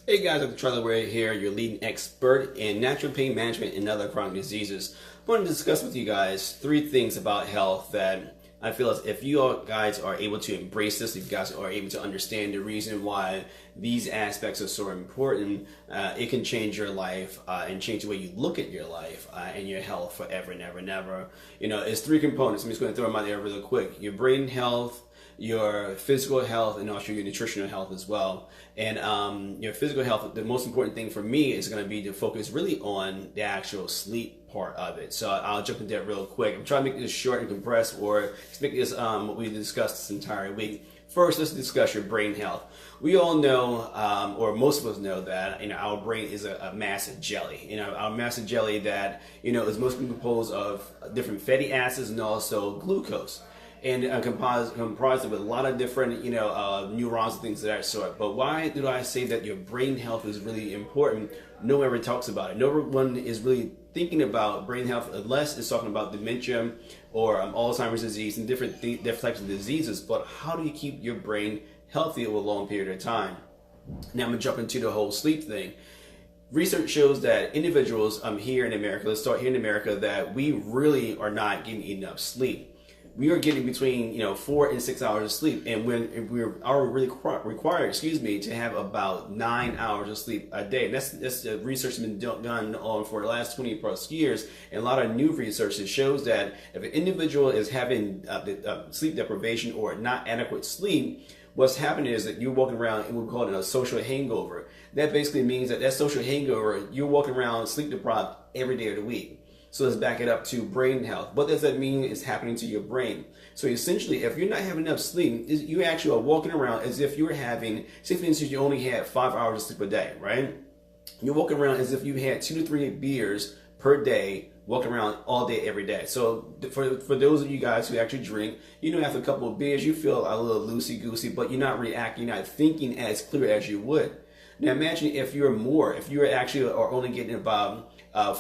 Hey guys, Dr. Ware here, your leading expert in natural pain management and other chronic diseases. I want to discuss with you guys three things about health that I feel as if you guys are able to embrace this, if you guys are able to understand the reason why these aspects are so important, it can change your life and change the way you look at your life and your health forever and ever and ever. You know, it's three components. I'm just going to throw them out there really quick. Your brain health, your physical health, and also your nutritional health as well. And your physical health, the most important thing for me is going to be to focus really on the actual sleep part of it. So I'll jump into that real quick. I'm trying to make this short and compressed, or make this what we discussed this entire week. First, let's discuss your brain health. We all know, or most of us know, that our brain is a massive jelly. Our massive jelly that is mostly composed of different fatty acids and also glucose, and comprised of a lot of different neurons and things of that sort. But why do I say that your brain health is really important? No one ever talks about it. No one is really thinking about brain health unless it's talking about dementia or Alzheimer's disease and different types of diseases. But how do you keep your brain healthy over a long period of time? Now I'm going to jump into the whole sleep thing. Research shows that individuals here in America, let's start here in America, that we really are not getting enough sleep. We are getting between 4 and 6 hours of sleep, and when we're really required, to have about 9 hours of sleep a day. And that's research has been done on for the last 20 plus years, and a lot of new research that shows that if an individual is having sleep deprivation or not adequate sleep, what's happening is that you're walking around, and we call it a social hangover. That basically means that social hangover, you're walking around sleep deprived every day of the week. So let's back it up to brain health. What does that mean is happening to your brain? So essentially, if you're not having enough sleep, you actually are walking around as if you were having, say for instance, you only had 5 hours of sleep a day, right? You're walking around as if you had 2 to 3 beers per day, walking around all day, every day. So for those of you guys who actually drink, after a couple of beers, you feel a little loosey-goosey, but you're not reacting, you're not thinking as clear as you would. Now imagine if you're actually are only getting about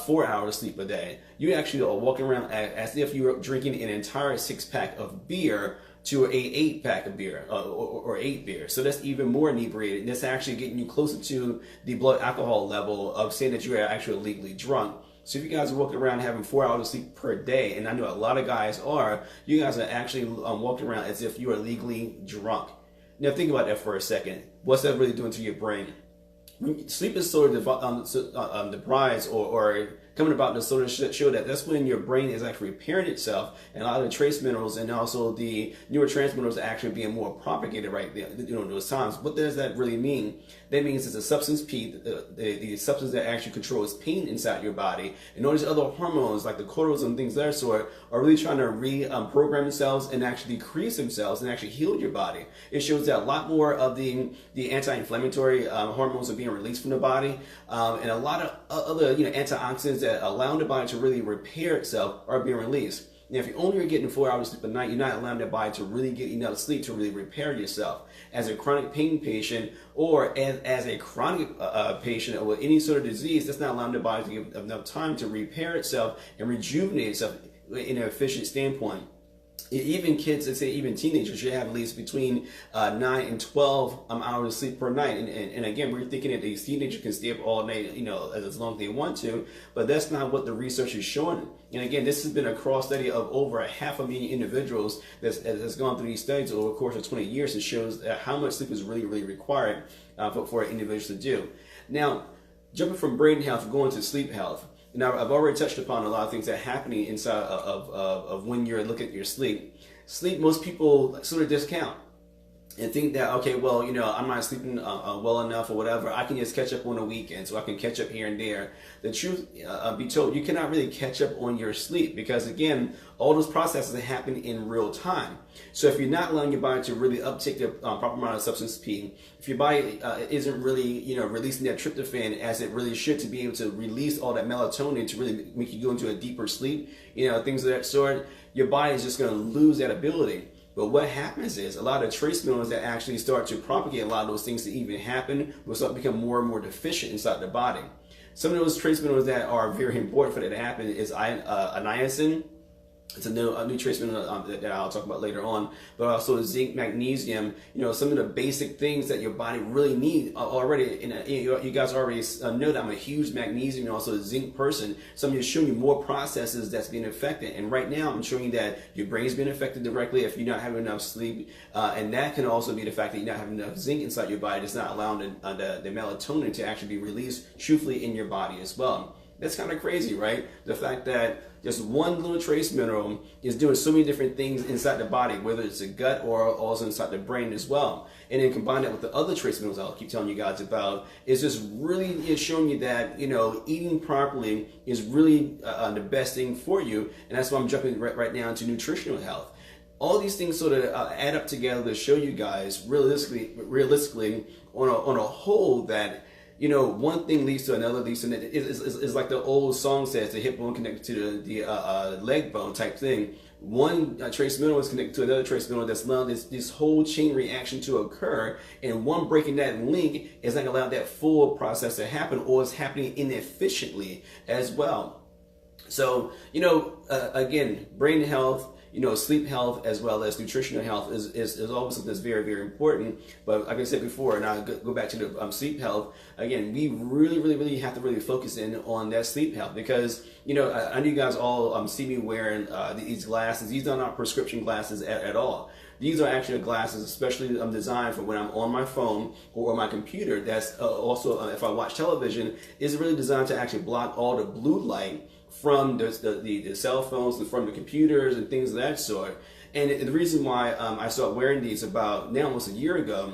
4 hours sleep a day. You actually are walking around as if you were drinking an entire 6-pack of beer to an 8-pack of beer or 8 beers. So that's even more inebriated. That's actually getting you closer to the blood alcohol level of saying that you are actually legally drunk. So if you guys are walking around having 4 hours of sleep per day, and I know a lot of guys are, you guys are actually walking around as if you are legally drunk. Now think about that for a second. What's that really doing to your brain? Sleep is sort of deprived or coming about to sort of show that that's when your brain is actually repairing itself, and a lot of the trace minerals and also the neurotransmitters are actually being more propagated right there those times. What does that really mean? That means it's a substance P, the substance that actually controls pain inside your body, and all these other hormones like the cortisol and things of that sort are really trying to reprogram themselves and actually decrease themselves and actually heal your body. It shows that a lot more of the anti-inflammatory hormones are being released from the body, and a lot of other antioxidants that allow the body to really repair itself are being released. Now, if you only are getting 4 hours of sleep a night, you're not allowing the body to really get enough sleep to really repair yourself. As a chronic pain patient or as a chronic patient with any sort of disease, that's not allowing the body to give enough time to repair itself and rejuvenate itself in an efficient standpoint. Even kids, let's say even teenagers, should have at least between 9 and 12 hours of sleep per night. And again, we're thinking that these teenagers can stay up all night, as long as they want to, but that's not what the research is showing. And again, this has been a cross study of over 500,000 individuals that's gone through these studies over the course of 20 years. It shows how much sleep is really, really required for an individual to do. Now, jumping from brain health, going to sleep health. Now, I've already touched upon a lot of things that are happening inside of when you're looking at your sleep. Sleep, most people sort of discount and think that, okay, well, I'm not sleeping well enough or whatever. I can just catch up on the weekend, so I can catch up here and there. The truth be told, you cannot really catch up on your sleep because, again, all those processes happen in real time. So if you're not allowing your body to really uptake the proper amount of substance P, if your body isn't really, releasing that tryptophan as it really should to be able to release all that melatonin to really make you go into a deeper sleep, things of that sort, your body is just going to lose that ability. But what happens is a lot of trace minerals that actually start to propagate a lot of those things to even happen will start to become more and more deficient inside the body. Some of those trace minerals that are very important for that to happen is niacin, It's a new trace mineral that I'll talk about later on, but also zinc, magnesium. Some of the basic things that your body really needs already. You guys already know that I'm a huge magnesium and also a zinc person. So I'm just showing you more processes that's being affected. And right now, I'm showing you that your brain's being affected directly if you're not having enough sleep, and that can also be the fact that you're not having enough zinc inside your body. It's not allowing the melatonin to actually be released truthfully in your body as well. That's kind of crazy, right? The fact that just one little trace mineral is doing so many different things inside the body, whether it's the gut or also inside the brain as well. And then combine that with the other trace minerals I'll keep telling you guys about, it's just really showing you that, eating properly is really the best thing for you. And that's why I'm jumping right now into nutritional health. All these things sort of add up together to show you guys realistically on a whole that one thing leads to another, leads to another. It's like the old song says, the hip bone connected to the leg bone type thing. One trace mineral is connected to another trace mineral that's allowed this whole chain reaction to occur, and one breaking that link is not allowed that full process to happen, or it's happening inefficiently as well. So, again, brain health, sleep health as well as nutritional health is always something that's very, very important. But like I said before, and I'll go back to the sleep health, again, we really have to really focus in on that sleep health because, I know you guys all see me wearing these glasses. These are not prescription glasses at all. These are actually glasses especially designed for when I'm on my phone or my computer. That's also, if I watch television, is really designed to actually block all the blue light from the cell phones and from the computers and things of that sort. And the reason why I started wearing these about now almost a year ago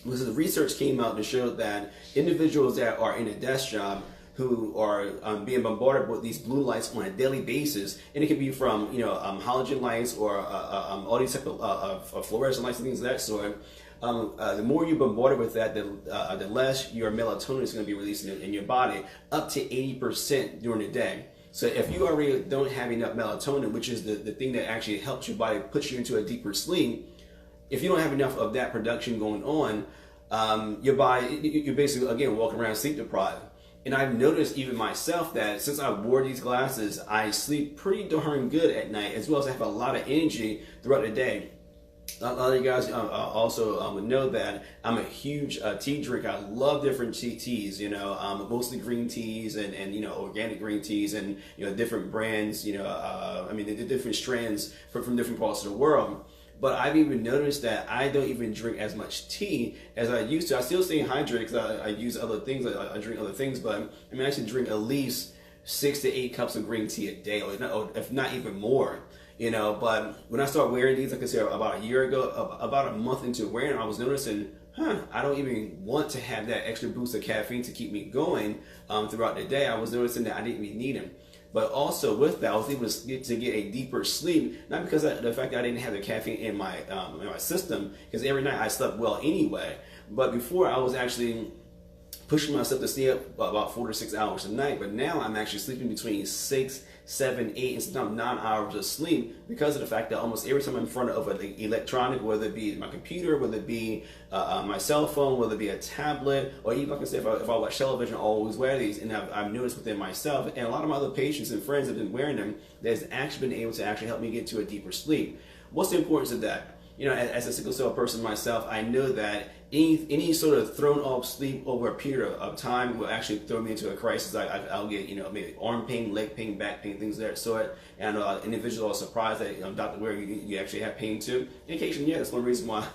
was the research came out to show that individuals that are in a desk job who are being bombarded with these blue lights on a daily basis, and it can be from halogen lights or all these type of fluorescent lights and things of that sort. The more you're bombarded with that, the less your melatonin is going to be released in your body, up to 80% during the day. So if you already don't have enough melatonin, which is the thing that actually helps your body, puts you into a deeper sleep, if you don't have enough of that production going on, your body, you're basically, again, walking around sleep deprived. And I've noticed even myself that since I wore these glasses, I sleep pretty darn good at night, as well as I have a lot of energy throughout the day. A lot of you guys also know that I'm a huge tea drinker. I love different teas, mostly green teas and organic green teas and, different brands, the different strands from different parts of the world. But I've even noticed that I don't even drink as much tea as I used to. I still stay hydrated because I use other things, I drink other things, but I actually drink at least 6 to 8 cups of green tea a day, or if not even more. But when I started wearing these, like I said, about a year ago, about a month into wearing them, I was noticing, I don't even want to have that extra boost of caffeine to keep me going throughout the day. I was noticing that I didn't even need them. But also with that, I was able to get a deeper sleep, not because of the fact that I didn't have the caffeine in my system, because every night I slept well anyway. But before, I was actually pushing myself to stay up about 4 to 6 hours a night. But now I'm actually sleeping between 6, 7, 8, and sometimes 9 hours of sleep because of the fact that almost every time I'm in front of an electronic, whether it be my computer, whether it be my cell phone, whether it be a tablet, or even like I said, if I watch television, I always wear these. And I've noticed within myself, and a lot of my other patients and friends have been wearing them, that's actually been able to actually help me get to a deeper sleep. What's the importance of that? As a sickle cell person myself, I know that any sort of thrown off sleep over a period of time will actually throw me into a crisis. I'll get, maybe arm pain, leg pain, back pain, things of that sort. And individuals are surprised that, Dr. Ware, you actually have pain too. And occasionally, yeah, that's one reason why,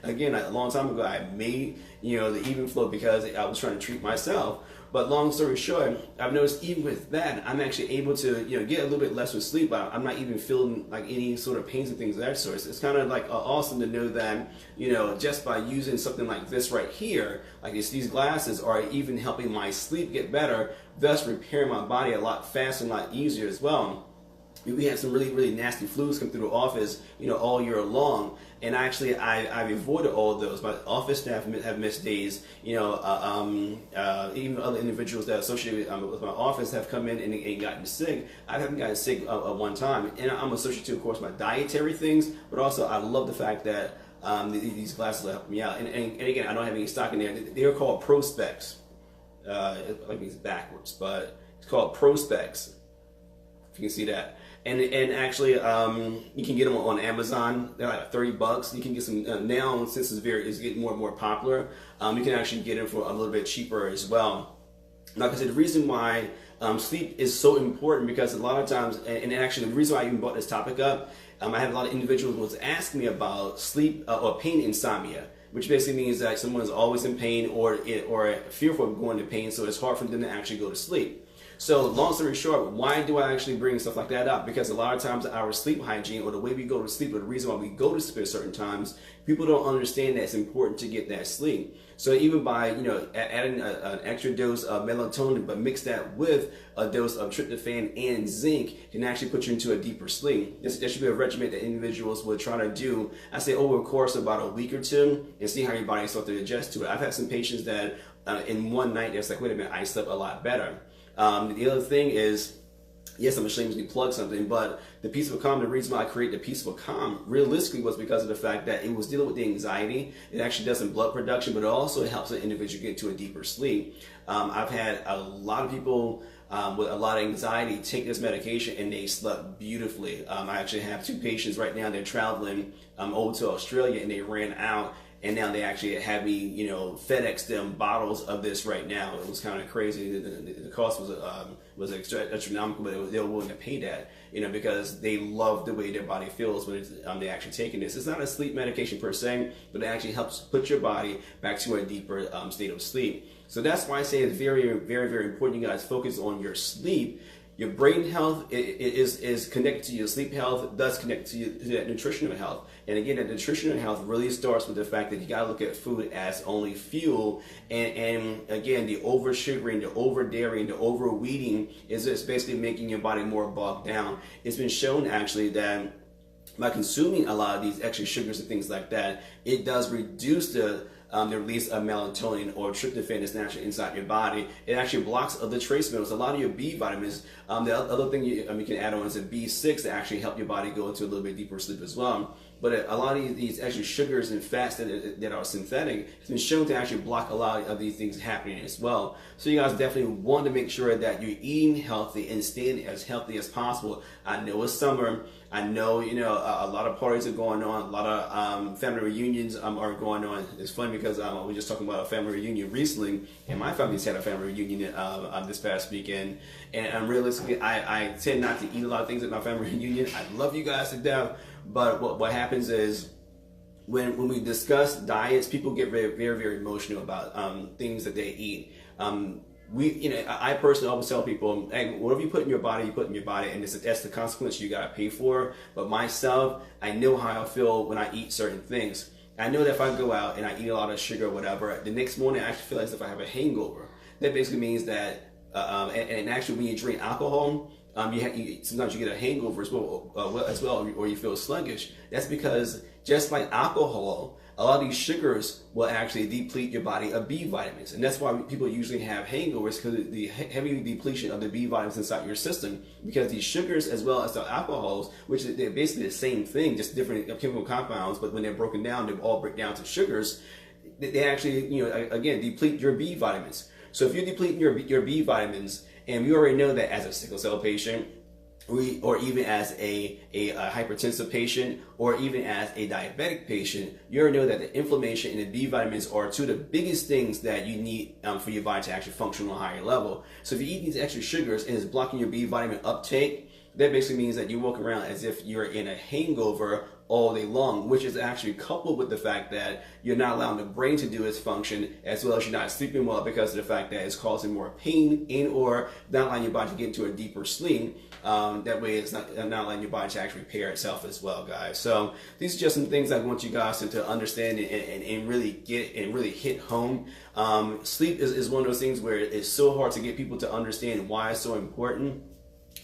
again, a long time ago, I made, the even flow because I was trying to treat myself. But long story short, I've noticed even with that, I'm actually able to, get a little bit less with sleep. But I'm not even feeling like any sort of pains and things of that sort. It's kind of like awesome to know that, just by using something like this right here, like these glasses are even helping my sleep get better, thus repairing my body a lot faster and a lot easier as well. We had some really nasty flus come through the office, all year long. And actually, I've avoided all of those. My office staff have missed days. Even other individuals that are associated with my office have come in and gotten sick. I haven't gotten sick one time. And I'm associated to, of course, my dietary things. But also, I love the fact that these glasses will help me out. And again, I don't have any stock in there. They're called Pro Specs. Like it's backwards, but it's called Pro Specs. if you can see that. And actually, you can get them on Amazon. They're like $30. You can get some now, since it's getting more and more popular. You can actually get them for a little bit cheaper as well. Like I said, the reason why sleep is so important, because a lot of times, and actually the reason why I even brought this topic up, I have a lot of individuals who was asking me about sleep or pain insomnia, which basically means that someone is always in pain or fearful of going to pain, so it's hard for them to actually go to sleep. So long story short, why do I actually bring stuff like that up? Because a lot of times our sleep hygiene, or the way we go to sleep, or the reason why we go to sleep at certain times, people don't understand that it's important to get that sleep. So even by adding an extra dose of melatonin, but mix that with a dose of tryptophan and zinc, can actually put you into a deeper sleep. That should be a regimen that individuals would try to do, I say, over the course of about a week or two, and see how your body starts to adjust to it. I've had some patients that in one night, it's like, wait a minute, I slept a lot better. The other thing is, yes, I'm going to shamelessly plug something, but the Peaceful Calm, the reason why I created the Peaceful Calm realistically was because of the fact that it was dealing with the anxiety. It actually does some blood production, but it also helps the individual get to a deeper sleep. I've had a lot of people with a lot of anxiety take this medication, and they slept beautifully. I actually have 2 patients right now. They're traveling over to Australia, and they ran out. And now they actually have me, FedEx them bottles of this right now. It was kind of crazy. The cost was astronomical, but they were willing to pay that, because they love the way their body feels when they're actually taking this. It's not a sleep medication per se, but it actually helps put your body back to a deeper state of sleep. So that's why I say it's very, very, very important you guys focus on your sleep. Your brain health is connected to your sleep health, thus connected to that nutritional health. And again, that nutritional health really starts with the fact that you got to look at food as only fuel. And again, the over sugaring, the over dairying, the over wheating is just basically making your body more bogged down. It's been shown actually that by consuming a lot of these extra sugars and things like that, it does reduce the release of melatonin or tryptophan that's naturally inside your body. It actually blocks other trace metals. A lot of your B vitamins. The other thing you can add on is a B6 to actually help your body go into a little bit deeper sleep as well. But a lot of these extra sugars and fats that are synthetic has been shown to actually block a lot of these things happening as well. So you guys definitely want to make sure that you're eating healthy and staying as healthy as possible. I know it's summer. I know, a lot of parties are going on. A lot of family reunions are going on. It's funny because we were just talking about a family reunion recently, and my family's had a family reunion this past weekend. And realistically, I tend not to eat a lot of things at my family reunion. I love you guys to death, but what happens is, when we discuss diets, people get very, very, very emotional about things that they eat. I personally always tell people, hey, whatever you put in your body, you put in your body, and that's the consequence you gotta pay for. But myself, I know how I feel when I eat certain things. I know that if I go out and I eat a lot of sugar or whatever, the next morning I actually feel as if I have a hangover. That basically means that, and actually when you drink alcohol, sometimes you get a hangover as well, or you feel sluggish. That's because just like alcohol, a lot of these sugars will actually deplete your body of B vitamins. And that's why people usually have hangovers, because the heavy depletion of the B vitamins inside your system, because these sugars as well as the alcohols, which they're basically the same thing, just different chemical compounds, but when they're broken down, they all break down to sugars. They actually, again, deplete your B vitamins. So if you're depleting your B vitamins, and we already know that as a sickle cell patient, or even as a hypertensive patient, or even as a diabetic patient, you already know that the inflammation and the B vitamins are 2 of the biggest things that you need for your body to actually function on a higher level. So if you eat these extra sugars and it's blocking your B vitamin uptake, that basically means that you walk around as if you're in a hangover all day long, which is actually coupled with the fact that you're not allowing the brain to do its function, as well as you're not sleeping well because of the fact that it's causing more pain and or not allowing your body to get into a deeper sleep. That way it's not allowing your body to actually repair itself as well, guys. So these are just some things I want you guys to understand and really get and really hit home. Sleep is one of those things where it's so hard to get people to understand why it's so important.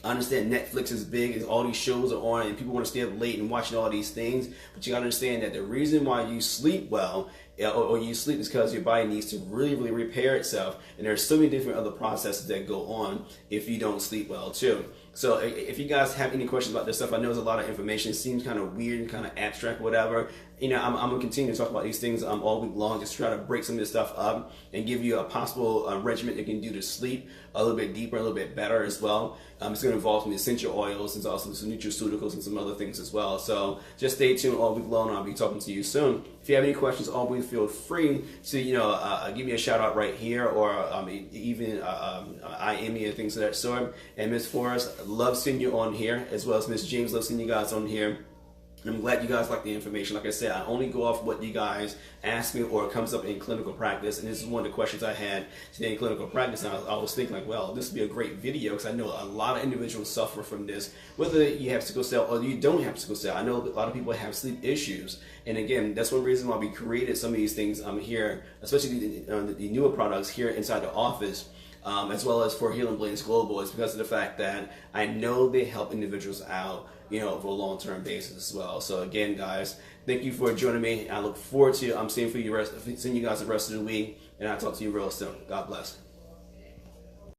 I understand Netflix is big and all these shows are on and people want to stay up late and watching all these things, but you gotta understand that the reason why you sleep well or you sleep is because your body needs to really repair itself. And there's so many different other processes that go on if you don't sleep well too. So if you guys have any questions about this stuff, I know there's a lot of information. It seems kind of weird and kind of abstract, whatever. I'm going to continue to talk about these things all week long, just try to break some of this stuff up and give you a possible regimen that you can do to sleep a little bit deeper, a little bit better as well. It's going to involve some essential oils and also some nutraceuticals and some other things as well. So just stay tuned all week long, and I'll be talking to you soon. If you have any questions, always feel free to give me a shout out right here, or even IM me and things of that sort. And Miss Forrest, love seeing you on here, as well as Miss James, love seeing you guys on here. And I'm glad you guys like the information. Like I said, I only go off what you guys ask me or comes up in clinical practice. And this is one of the questions I had today in clinical practice. And I was thinking, like, well, this would be a great video, because I know a lot of individuals suffer from this, whether you have sickle cell or you don't have sickle cell. I know a lot of people have sleep issues. And again, that's one reason why we created some of these things here, especially the newer products here inside the office. As well as for Healing Blends Global, is because of the fact that I know they help individuals out, for a long-term basis as well. So again, guys, thank you for joining me. I look forward to seeing you guys the rest of the week, and I'll talk to you real soon. God bless.